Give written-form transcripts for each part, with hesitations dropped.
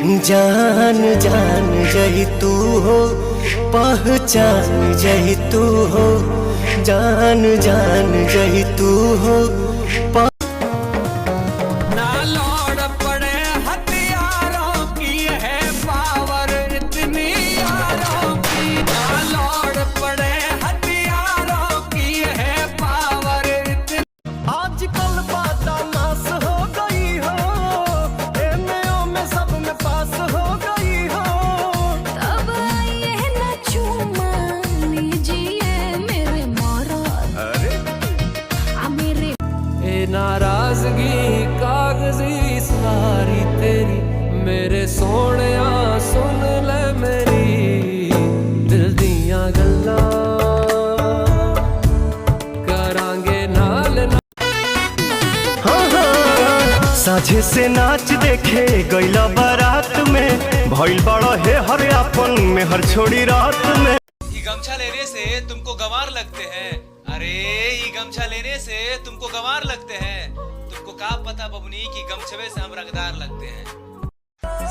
जान जान जही तू हो, पहचान जही तू हो, जान जान जही तू हो। ना लौट पड़े हथियारों की है पावर इतनी यारों की, ना लौट पड़े हथियारों की है पावर इतनी। आजकल बाता मास हो गई हो, एमओ में सब में पास हो गई हो। तब आइए ना चूमा लीजिए मेरे मारा, मेरे ए नाराजगी कागजी सारी तेरी, मेरे सोहणिया सुन ले मेरी दिल दियां गल्लां करांगे नाल ना। साझे से नाच देखे गईला बारात में, भइल बड़ा है हर अपन में हर छोड़ी रात में। ये गमछा लेने से तुमको गंवार लगते हैं, अरे ये गमछा लेने से तुमको गंवार लगते हैं। तुमको क्या पता बबनी कि गमछवे से हम रंगदार लगते हैं।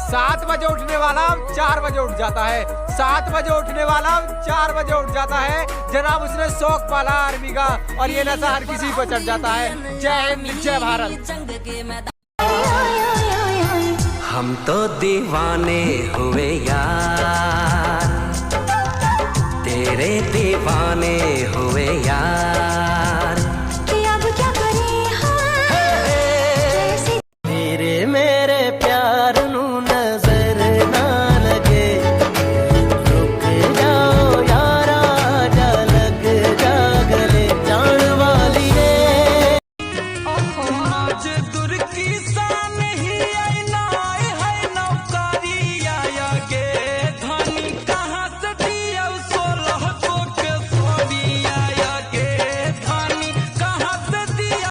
7 बजे उठने वाला 4 बजे उठ जाता है, 7 बजे उठने वाला 4 बजे उठ जाता है। जनाब उसने शौक पाला आर्मी का और ये नशा हर किसी को चढ़ जाता है। जय हिंद जय भारत। हम तो दीवाने हुए यार, तेरे दीवाने हुए यार।